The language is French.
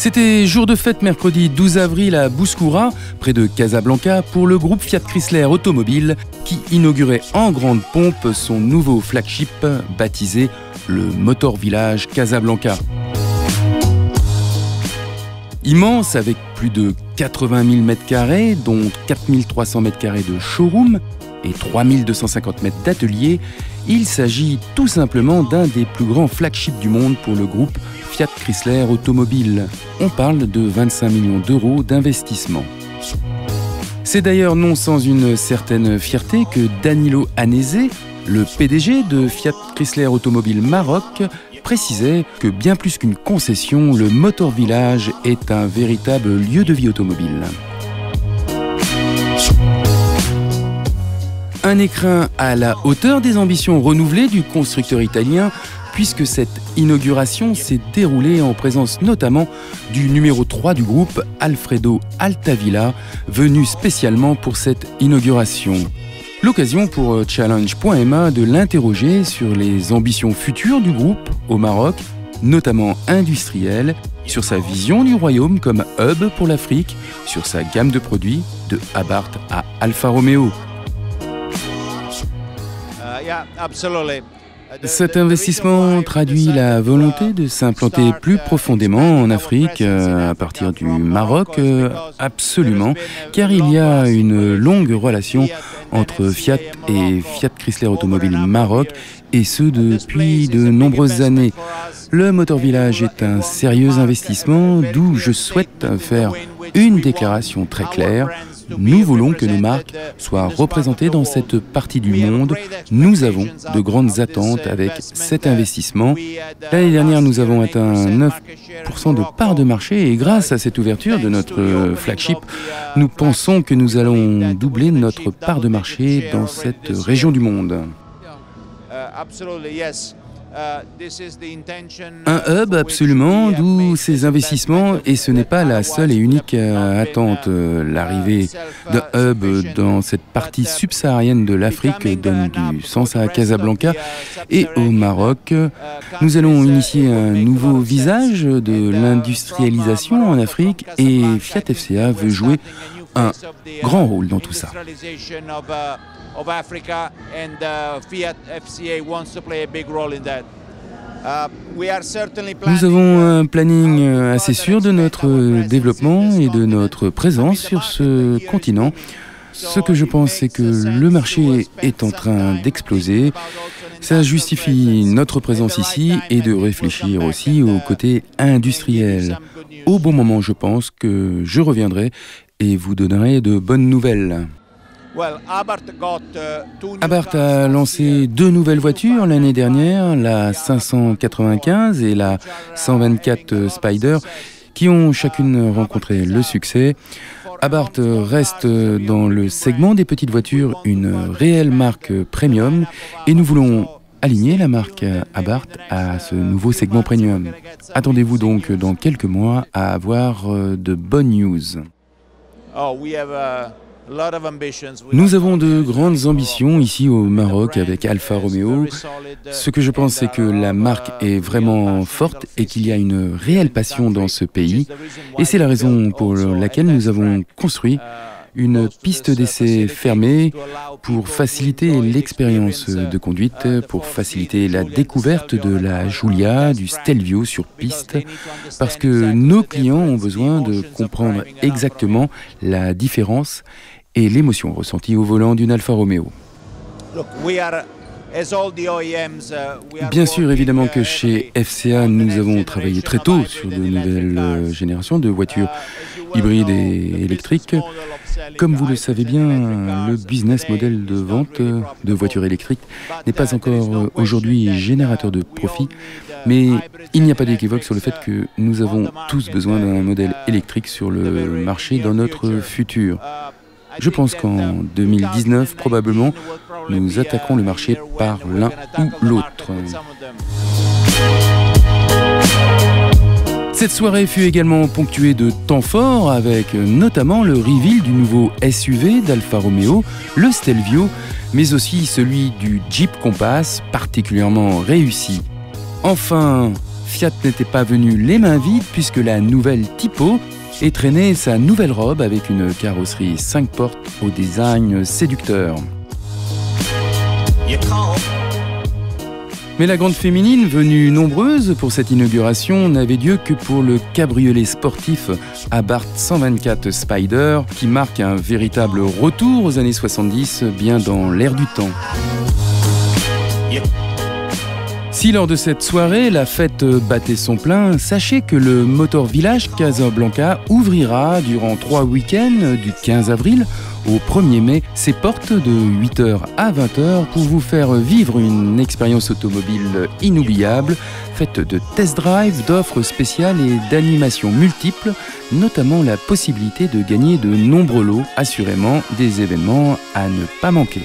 C'était jour de fête mercredi 12 avril à Bouskoura, près de Casablanca, pour le groupe Fiat Chrysler Automobile qui inaugurait en grande pompe son nouveau flagship baptisé le Motor Village Casablanca. Immense avec plus de 80 000 m², dont 4 300 m² de showroom et 3 250 m d'atelier, il s'agit tout simplement d'un des plus grands flagships du monde pour le groupe Fiat Chrysler Automobile. On parle de 25 millions d'euros d'investissement. C'est d'ailleurs non sans une certaine fierté que Danilo Anese, le PDG de Fiat Chrysler Automobile Maroc, précisait que bien plus qu'une concession, le Motor Village est un véritable lieu de vie automobile. Un écrin à la hauteur des ambitions renouvelées du constructeur italien, puisque cette inauguration s'est déroulée en présence notamment du numéro 3 du groupe, Alfredo Altavilla, venu spécialement pour cette inauguration. L'occasion pour Challenge.ma de l'interroger sur les ambitions futures du groupe au Maroc, notamment industrielles, sur sa vision du royaume comme hub pour l'Afrique, sur sa gamme de produits de Abarth à Alfa Romeo. Cet investissement traduit la volonté de s'implanter plus profondément en Afrique, à partir du Maroc, absolument, car il y a une longue relation entre Fiat et Fiat Chrysler Automobile Maroc, et ce depuis de nombreuses années. Le Motor Village est un sérieux investissement, d'où je souhaite faire une déclaration très claire. Nous voulons que nos marques soient représentées dans cette partie du monde. Nous avons de grandes attentes avec cet investissement. L'année dernière, nous avons atteint 9% de part de marché et grâce à cette ouverture de notre flagship, nous pensons que nous allons doubler notre part de marché dans cette région du monde. Un hub absolument, d'où ces investissements, et ce n'est pas la seule et unique attente. L'arrivée d'un hub dans cette partie subsaharienne de l'Afrique donne du sens à Casablanca et au Maroc. Nous allons initier un nouveau visage de l'industrialisation en Afrique et Fiat FCA veut jouer un grand rôle dans tout ça. Nous avons un planning assez sûr de notre développement et de notre présence sur ce continent. Ce que je pense, c'est que le marché est en train d'exploser. Ça justifie notre présence ici et de réfléchir aussi au côté industriel. Au bon moment, je pense que je reviendrai et vous donnerai de bonnes nouvelles. Abarth a lancé 2 nouvelles voitures l'année dernière, la 595 et la 124 Spider, qui ont chacune rencontré le succès. Abarth reste dans le segment des petites voitures une réelle marque premium et nous voulons aligner la marque Abarth à ce nouveau segment premium. Attendez-vous donc dans quelques mois à avoir de bonnes news. Nous avons de grandes ambitions ici au Maroc avec Alfa Romeo. Ce que je pense, c'est que la marque est vraiment forte et qu'il y a une réelle passion dans ce pays. Et c'est la raison pour laquelle nous avons construit une piste d'essai fermée pour faciliter l'expérience de conduite, pour faciliter la découverte de la Giulia, du Stelvio sur piste, parce que nos clients ont besoin de comprendre exactement la différence et l'émotion ressentie au volant d'une Alfa Romeo. Bien sûr, évidemment que chez FCA, nous avons travaillé très tôt sur de nouvelles générations de voitures hybrides et électriques. Comme vous le savez bien, le business model de vente de voitures électriques n'est pas encore aujourd'hui générateur de profit, mais il n'y a pas d'équivoque sur le fait que nous avons tous besoin d'un modèle électrique sur le marché dans notre futur. Je pense qu'en 2019, probablement, nous attaquerons le marché par l'un ou l'autre. Cette soirée fut également ponctuée de temps forts avec notamment le reveal du nouveau SUV d'Alfa Romeo, le Stelvio, mais aussi celui du Jeep Compass, particulièrement réussi. Enfin, Fiat n'était pas venu les mains vides puisque la nouvelle Tipo étraînait sa nouvelle robe avec une carrosserie 5 portes au design séducteur. Mais la grande féminine, venue nombreuse pour cette inauguration, n'avait Dieu que pour le cabriolet sportif Abarth 124 Spider, qui marque un véritable retour aux années 70, bien dans l'air du temps. Si lors de cette soirée, la fête battait son plein, sachez que le Motor Village Casablanca ouvrira durant 3 week-ends, du 15 avril au 1er mai, ses portes de 8h à 20h pour vous faire vivre une expérience automobile inoubliable, faite de test-drive, d'offres spéciales et d'animations multiples, notamment la possibilité de gagner de nombreux lots, assurément des événements à ne pas manquer.